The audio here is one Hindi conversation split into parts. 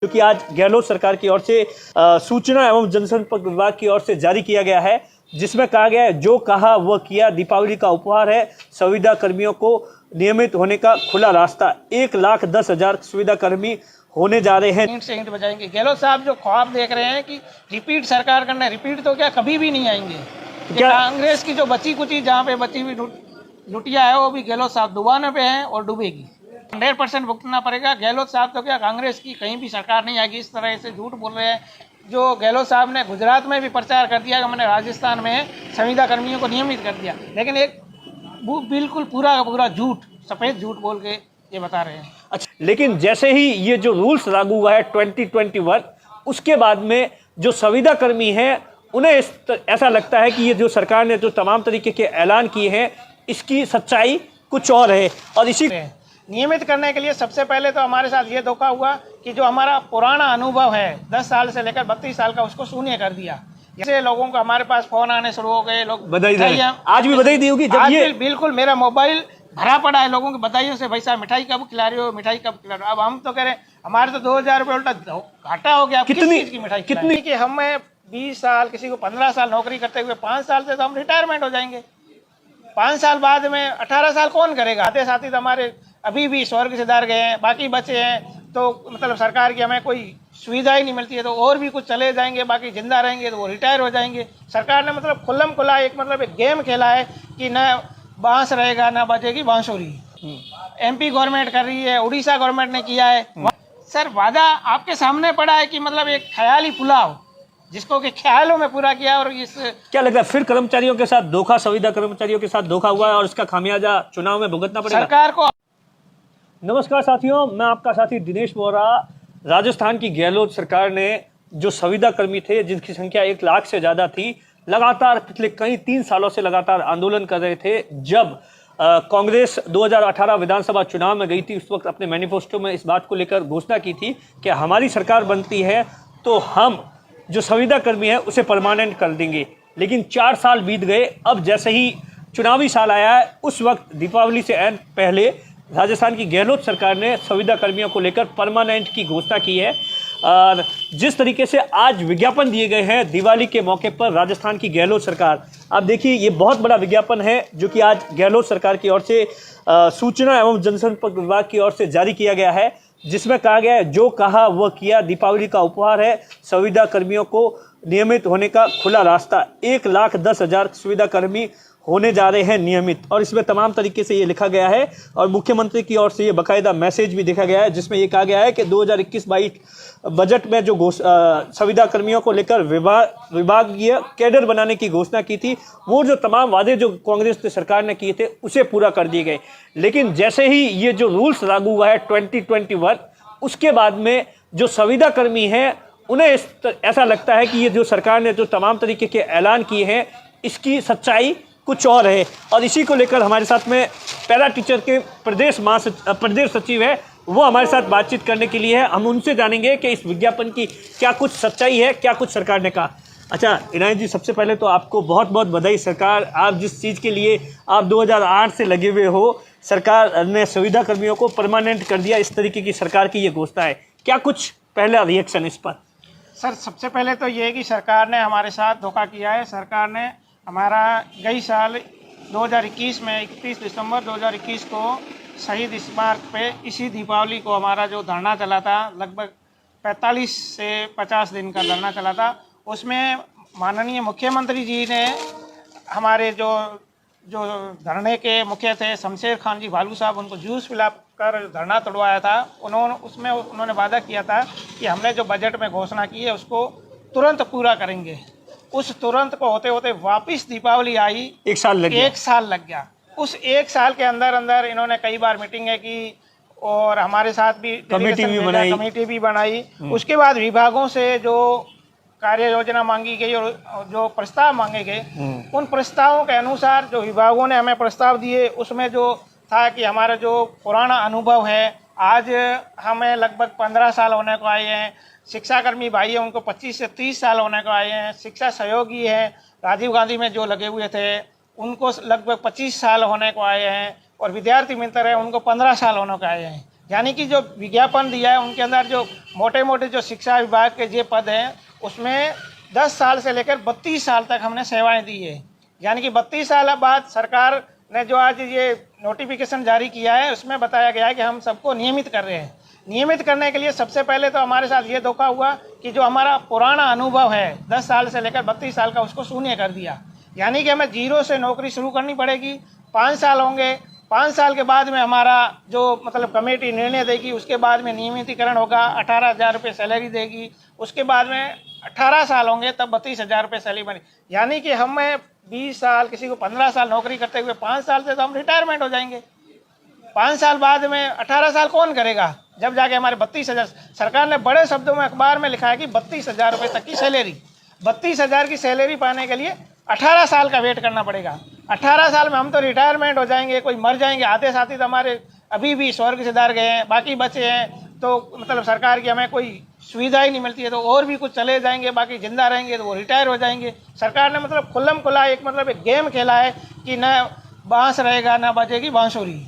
क्योंकि आज गहलोत सरकार की ओर से सूचना एवं जनसंपर्क विभाग की ओर से जारी किया गया है, जिसमें कहा गया है जो कहा वह किया। दीपावली का उपहार है संविदा कर्मियों को नियमित होने का खुला रास्ता। 1,10,000 संविदा कर्मी होने जा रहे हैं। ईंट से ईंट बजाएंगे। गहलोत साहब जो ख्वाब देख रहे हैं कि रिपीट सरकार करना है, रिपीट तो क्या कभी भी नहीं आएंगे। क्या कांग्रेस की जो बची कुची जहाँ पे बची हुई लुटिया है वो भी गहलोत साहब डुबाने पे हैं और डूबेगी। 100% भुगतना पड़ेगा। गहलोत साहब तो क्या कांग्रेस की कहीं भी सरकार नहीं आएगी। इस तरह से झूठ बोल रहे हैं। जो गहलोत साहब ने गुजरात में भी प्रचार कर दिया कि मैंने राजस्थान में संविदा कर्मियों को नियमित कर दिया, लेकिन एक बिल्कुल पूरा का पूरा झूठ, सफ़ेद झूठ बोल के ये बता रहे हैं। अच्छा, लेकिन जैसे ही ये जो रूल्स लागू हुआ है 2021, उसके बाद में जो संविदा कर्मी हैं उन्हें ऐसा लगता है कि ये जो सरकार ने जो तमाम तरीके के ऐलान किए हैं इसकी सच्चाई कुछ और है। और इसी नियमित करने के लिए सबसे पहले तो हमारे साथ ये धोखा हुआ कि जो हमारा पुराना अनुभव है 10 साल से लेकर 32 साल का, उसको शून्य कर दिया। जैसे लोगों को हमारे पास फोन आने शुरू हो गए, लोग बधाई, आज भी बधाई दी होगी। आज ये बिल्कुल मेरा मोबाइल भरा पड़ा है लोगों की बधाइयों से। भाई साहब मिठाई कब खिला रहे हो, मिठाई कब खिला रहे हो। अब हम तो कह रहे हैं हमारे तो 2,000 रुपये उल्टा घाटा हो गया। कितनी की मिठाई, कितनी कि हमें 20 साल, किसी को 15 साल नौकरी करते हुए 5 साल से तो हम रिटायरमेंट हो जाएंगे। 5 साल बाद में 18 साल कौन करेगा। आते साथी तो हमारे अभी भी स्वर्ग से दार गए हैं, बाकी बचे हैं तो मतलब सरकार की हमें कोई सुविधा ही नहीं मिलती है, तो और भी कुछ चले जाएंगे, बाकी जिंदा रहेंगे तो वो रिटायर हो जाएंगे। सरकार ने मतलब खुल्लम खुला एक गेम खेला है कि न बांस रहेगा ना बजेगी बांसुरी। MP गवर्नमेंट कर रही है, उड़ीसा गवर्नमेंट ने किया है। सर वादा आपके सामने पड़ा है कि मतलब एक ख्याली पुलाव जिसको कि ख्यालों में पूरा किया। और इस क्या लगता है फिर कर्मचारियों के साथ धोखा, संविदा कर्मचारियों के साथ धोखा हुआ है और इसका खामियाजा चुनाव में भुगतना पड़ेगा सरकार को। नमस्कार साथियों, मैं आपका साथी दिनेश बोरा। राजस्थान की गहलोत सरकार ने जो संविदा कर्मी थे जिनकी संख्या 1 लाख से ज़्यादा थी, लगातार पिछले कई 3 सालों से लगातार आंदोलन कर रहे थे। जब कांग्रेस 2018 विधानसभा चुनाव में गई थी, उस वक्त अपने मैनिफेस्टो में इस बात को लेकर घोषणा की थी कि हमारी सरकार बनती है तो हम जो संविदा कर्मी है उसे परमानेंट कर देंगे। लेकिन 4 साल बीत गए। अब जैसे ही चुनावी साल आया है, उस वक्त दीपावली से ऐन पहले राजस्थान की गहलोत सरकार ने संविदा कर्मियों को लेकर परमानेंट की घोषणा की है। और जिस तरीके से आज विज्ञापन दिए गए हैं दिवाली के मौके पर राजस्थान की गहलोत सरकार, आप देखिए ये बहुत बड़ा विज्ञापन है जो कि आज गहलोत सरकार की ओर से सूचना एवं जनसंपर्क विभाग की ओर से जारी किया गया है, जिसमें कहा गया है जो कहा वह किया। दीपावली का उपहार है संविदा कर्मियों को नियमित होने का खुला रास्ता। 1,10,000 संविदा कर्मी होने जा रहे हैं नियमित। और इसमें तमाम तरीके से ये लिखा गया है और मुख्यमंत्री की ओर से ये बाकायदा मैसेज भी देखा गया है, जिसमें ये कहा गया है कि 2021-22 बजट में जो संविदा कर्मियों को लेकर विभागीय कैडर बनाने की घोषणा की थी, वो जो तमाम वादे जो कांग्रेस सरकार ने किए थे उसे पूरा कर दिए गए। लेकिन जैसे ही ये जो रूल्स लागू हुआ है 2021, उसके बाद में जो संविदा कर्मी हैं उन्हें ऐसा लगता है कि ये जो सरकार ने जो तमाम तरीके के ऐलान किए हैं इसकी सच्चाई कुछ और है। और इसी को लेकर हमारे साथ में पैरा टीचर के प्रदेश सचिव है, वो हमारे साथ बातचीत करने के लिए है। हम उनसे जानेंगे कि इस विज्ञापन की क्या कुछ सच्चाई है, क्या कुछ सरकार ने कहा। अच्छा इनायत जी, सबसे पहले तो आपको बहुत बहुत बधाई। सरकार, आप जिस चीज़ के लिए आप 2008 से लगे हुए हो, सरकार ने संविदा कर्मियों को परमानेंट कर दिया, इस तरीके की सरकार की ये घोषणा है। क्या कुछ पहला रिएक्शन इस पर? सर सबसे पहले तो ये है कि सरकार ने हमारे साथ धोखा किया है। सरकार ने हमारा गई साल 2021 में 31 दिसंबर 2021 को शहीद स्मारक पे इसी दीपावली को हमारा जो धरना चला था, लगभग 45 से 50 दिन का धरना चला था, उसमें माननीय मुख्यमंत्री जी ने हमारे जो धरने के मुख्य थे शमशेर खान जी भालू साहब, उनको जूस पिला कर धरना तोड़वाया था। उन्होंने वादा किया था कि हमने जो बजट में घोषणा की है उसको तुरंत पूरा करेंगे। उस तुरंत को होते होते वापस दीपावली आई, 1 साल लग गया। उस 1 साल के अंदर इन्होंने कई बार मीटिंगें की और हमारे साथ भी कमेटी भी बनाई। उसके बाद विभागों से जो कार्य योजना मांगी गई और जो प्रस्ताव मांगे गए, उन प्रस्तावों के अनुसार जो विभागों ने हमें प्रस्ताव दिए, उसमें जो था कि हमारा जो पुराना अनुभव है, आज हमें लगभग 15 साल होने को आए हैं। शिक्षाकर्मी भाई हैं उनको 25 से 30 साल होने को आए हैं। शिक्षा सहयोगी हैं, राजीव गांधी में जो लगे हुए थे, उनको लगभग 25 साल होने को आए हैं। और विद्यार्थी मित्र हैं, उनको 15 साल होने को आए हैं। यानी कि जो विज्ञापन दिया है उनके अंदर जो मोटे मोटे जो शिक्षा विभाग के जो पद हैं उसमें 10 साल से लेकर 32 साल तक हमने सेवाएं दी है। यानी कि 32 साल बाद सरकार ने जो आज ये नोटिफिकेशन जारी किया है उसमें बताया गया है कि हम सबको नियमित कर रहे हैं। नियमित करने के लिए सबसे पहले तो हमारे साथ ये धोखा हुआ कि जो हमारा पुराना अनुभव है 10 साल से लेकर 32 साल का उसको शून्य कर दिया। यानी कि हमें जीरो से नौकरी शुरू करनी पड़ेगी। 5 साल होंगे, 5 साल के बाद में हमारा जो मतलब कमेटी निर्णय देगी उसके बाद में नियमितीकरण होगा, 18,000 रुपये सैलरी देगी। उसके बाद में 18 साल होंगे तब 32,000 रुपये सैलरी बनी। यानी कि हमें 20 साल, किसी को 15 साल नौकरी करते हुए 5 साल से तो हम रिटायरमेंट हो जाएंगे। 5 साल बाद में 18 साल कौन करेगा जब जाके हमारे 32,000। सरकार ने बड़े शब्दों में अखबार में लिखा है कि 32,000 रुपये तक की सैलरी। 32,000 की सैलरी पाने के लिए 18 साल का वेट करना पड़ेगा। 18 साल में हम तो रिटायरमेंट हो जाएंगे, कोई मर जाएंगे। आधे साथी तो हमारे अभी भी स्वर्ग सिधार गए हैं, बाकी बचे हैं तो मतलब सरकार की हमें कोई सुविधा ही नहीं मिलती है तो और भी कुछ चले जाएंगे, बाकी जिंदा रहेंगे तो वो रिटायर हो जाएंगे। सरकार ने मतलब खुल्लम खुला एक मतलब एक गेम खेला है कि न बांस रहेगा न बजेगी बांसुरी,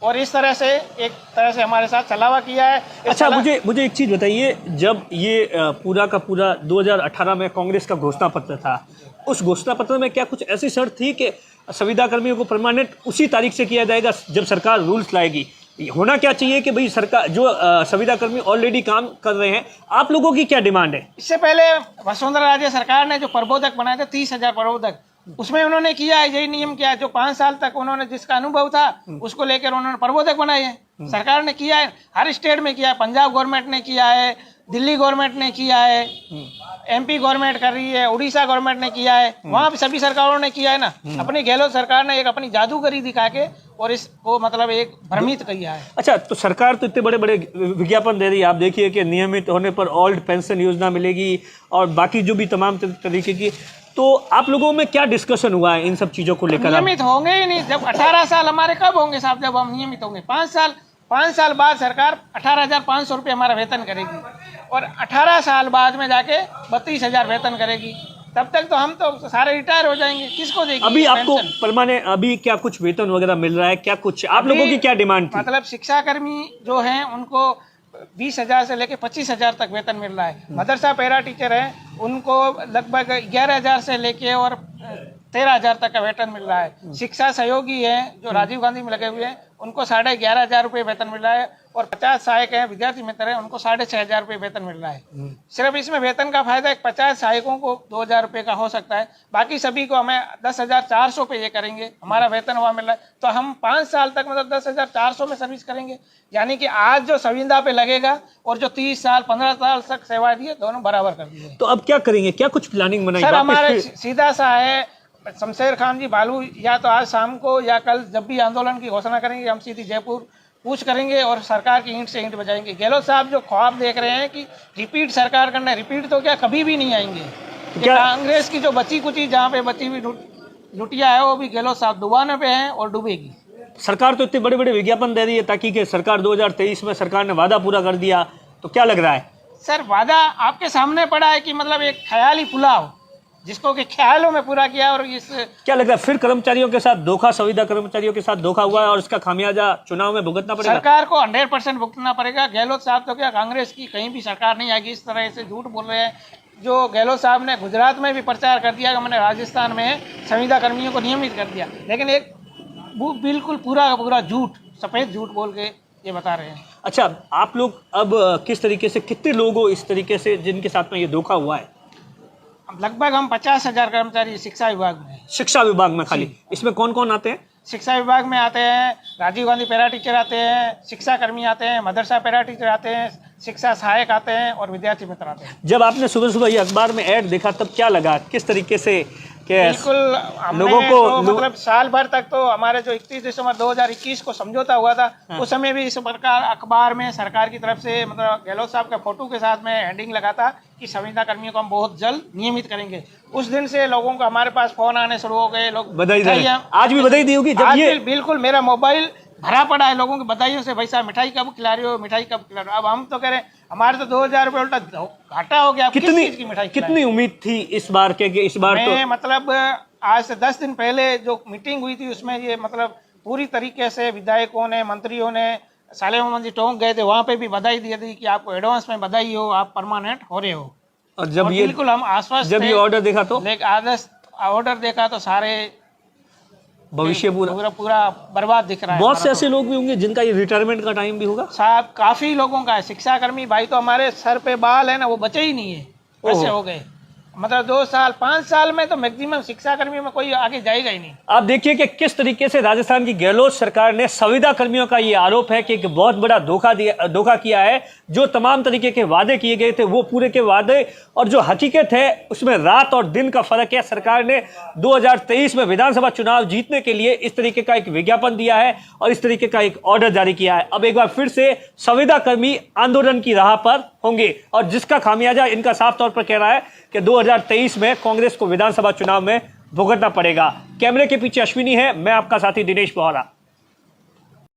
और इस तरह से एक तरह से हमारे साथ छलावा किया है। अच्छा, मुझे एक चीज़ बताइए, जब ये पूरा का पूरा 2018 में कांग्रेस का घोषणा पत्र था, उस घोषणा पत्र में क्या कुछ ऐसी शर्त थी कि संविदा कर्मियों को परमानेंट उसी तारीख से किया जाएगा जब सरकार रूल्स लाएगी? होना क्या चाहिए कि भाई सरकार जो संविदा कर्मी ऑलरेडी काम कर रहे हैं, आप लोगों की क्या डिमांड है? इससे पहले वसुंधरा राजे सरकार ने जो प्रबोधक बनाए थे 30,000 प्रबोधक, उसमें उन्होंने किया है यही नियम किया है। जो 5 साल तक उन्होंने जिसका अनुभव था उसको लेकर उन्होंने प्रबोधक बनाए हैं। सरकार ने किया है, हर स्टेट में किया है। पंजाब गवर्नमेंट ने किया है, दिल्ली गवर्नमेंट ने किया है, MP गवर्नमेंट कर रही है, उड़ीसा गवर्नमेंट ने किया है, वहाँ भी सभी सरकारों ने किया है ना। अपनी गहलोत सरकार ने एक अपनी जादूगरी दिखा के और इसको मतलब एक भ्रमित किया है। अच्छा, तो सरकार तो इतने बड़े बड़े विज्ञापन दे रही है, आप देखिए कि नियमित होने पर ओल्ड पेंशन योजना मिलेगी और बाकी जो भी तमाम तरीके की, तो आप लोगों में क्या डिस्कशन हुआ है इन सब चीजों को लेकर? नियमित होंगे ही नहीं। जब 18 साल हमारे कब होंगे साहब, जब हम नियमित होंगे? 5 साल बाद सरकार 18,500 रुपये हमारा वेतन करेगी और 18 साल बाद में जाके 32,000 वेतन करेगी। तब तक तो हम तो सारे रिटायर हो जाएंगे, किसको देगी? अभी आपको परमानेंट अभी क्या कुछ वेतन वगैरह मिल रहा है? क्या कुछ आप लोगों की क्या डिमांड थी? मतलब शिक्षाकर्मी जो हैं उनको 20,000 से लेकर 25,000 तक वेतन मिल रहा है। मदरसा पैरा टीचर हैं उनको लगभग 11,000 से लेके और 13,000 तक का वेतन मिल रहा है। शिक्षा सहयोगी हैं जो राजीव गांधी में लगे हुए हैं उनको 11,500 रुपये वेतन मिल रहा है और 50 सहायक हैं, विद्यार्थी मित्र हैं, उनको 6,500 रुपये वेतन मिल रहा है। सिर्फ इसमें वेतन का फायदा एक 50 सहायकों को 2,000 रुपये का हो सकता है, बाकी सभी को हमें 10,400 पे ये करेंगे, हमारा वेतन वहाँ मिल रहा है। तो हम 5 साल तक मतलब 10,400 में सर्विस करेंगे। यानी कि आज जो संविदा पे लगेगा और जो 30 साल 15 साल तक सेवा दी है दोनों बराबर कर दी है। तो अब क्या करेंगे? क्या कुछ प्लानिंग बनाई? सर हमारे सीधा सा है, शमशेर खान जी बालू या तो आज शाम को या कल जब भी आंदोलन की घोषणा करेंगे हम सीधी जयपुर कूच करेंगे और सरकार की ईंट से ईंट बजाएंगे। गहलोत साहब जो ख्वाब देख रहे हैं कि रिपीट सरकार करना है, रिपीट तो क्या कभी भी नहीं आएंगे। क्या कांग्रेस की जो बची कुची जहाँ पे बची हुई लुटिया है वो भी गहलोत साहब डुबाने पे हैं और डूबेगी। सरकार तो इतने बड़े बड़े विज्ञापन दे रही है ताकि कि सरकार 2023 में सरकार ने वादा पूरा कर दिया, तो क्या लग रहा है? सर वादा आपके सामने पड़ा है कि मतलब एक ख्याली पुलाव जिसको कि ख्यालों में पूरा किया। और इस क्या लग रहा है फिर कर्मचारियों के साथ धोखा, संविदा कर्मचारियों के साथ धोखा हुआ है और इसका खामियाजा चुनाव में भुगतना पड़ेगा? सरकार को 100% भुगतना पड़ेगा। गहलोत साहब तो क्या कांग्रेस की कहीं भी सरकार नहीं आएगी। इस तरह से झूठ बोल रहे हैं। जो गहलोत साहब ने गुजरात में भी प्रचार कर दिया कि मैंने राजस्थान में संविदा कर्मियों को नियमित कर दिया, लेकिन एक बिल्कुल पूरा का पूरा झूठ, सफेद झूठ बोल के ये बता रहे हैं। अच्छा, आप लोग अब किस तरीके से, कितने लोगों इस तरीके से जिनके साथ में ये धोखा हुआ है? लगभग हम 50,000 कर्मचारी शिक्षा विभाग में। शिक्षा विभाग में खाली? इसमें कौन कौन आते हैं? शिक्षा विभाग में आते हैं राजीव गांधी पैरा टीचर आते हैं, शिक्षा कर्मी आते हैं, मदरसा पैरा टीचर आते हैं, शिक्षा सहायक आते हैं और विद्यार्थी मित्र आते हैं। जब आपने सुबह सुबह ये अखबार में ऐड देखा तब क्या लगा, किस तरीके से? बिल्कुल लोगों को तो मतलब साल भर तक तो हमारे जो 31 दिसंबर 2021 को समझौता हुआ था, उस समय भी इस प्रकार अखबार में सरकार की तरफ से मतलब गहलोत साहब का फोटो के साथ में हेडिंग लगा था कि संविदा कर्मियों को हम बहुत जल्द नियमित करेंगे। उस दिन से लोगों को हमारे पास फोन आने शुरू हो गए, लोग बधाई दे। आज भी बधाई दी होगी जब ये? बिल्कुल, मेरा मोबाइल भरा पड़ा है लोगों की बधाइयों से, भाई साहब मिठाई कब खिला रहे हो, मिठाई कब खिला रहे हो। अब हम तो कह रहे हैं हमारे तो 2,000 रुपये उल्टा घाटा हो गया। कितनी उम्मीद थी इस बार के कि इस बार तो मतलब आज से 10 दिन पहले जो मीटिंग हुई थी उसमें ये मतलब पूरी तरीके से विधायकों ने, मंत्रियों ने साले मोहम्मद जी टोंक गए थे, वहाँ पे भी बधाई दी थी कि आपको एडवांस में बधाई हो, आप परमानेंट हो रहे हो। और जब और ये बिल्कुल हम आश्वस्त जब थे, ये ऑर्डर देखा तो लेकिन आदर्श ऑर्डर देखा तो सारे भविष्य पूरा पूरा पूरा बर्बाद दिख रहा है। बहुत से हमारा ऐसे लोग भी होंगे जिनका ये रिटायरमेंट का टाइम भी होगा। तो साहब काफी लोगों का है, शिक्षा कर्मी भाई तो हमारे सर पे बाल है ना, वो बचे ही नहीं है, ऐसे हो गए। मतलब 2 साल 5 साल में तो मैक्सिमम शिक्षा कर्मी में कोई आगे जाएगा ही नहीं। आप देखिए कि किस तरीके से राजस्थान की गहलोत सरकार ने संविदा कर्मियों का ये आरोप है कि एक बहुत बड़ा धोखा किया है। जो तमाम तरीके के वादे किए गए थे वो पूरे के वादे और जो हकीकत है उसमें रात और दिन का फर्क है। सरकार ने 2023 में विधानसभा चुनाव जीतने के लिए इस तरीके का एक विज्ञापन दिया है और इस तरीके का एक ऑर्डर जारी किया है। अब एक बार फिर से संविदा कर्मी आंदोलन की राह पर होंगे और जिसका खामियाजा इनका साफ तौर पर कह रहा है कि 2023 में कांग्रेस को विधानसभा चुनाव में भुगतना पड़ेगा। कैमरे के पीछे अश्विनी है, मैं आपका साथी दिनेश बोहरा।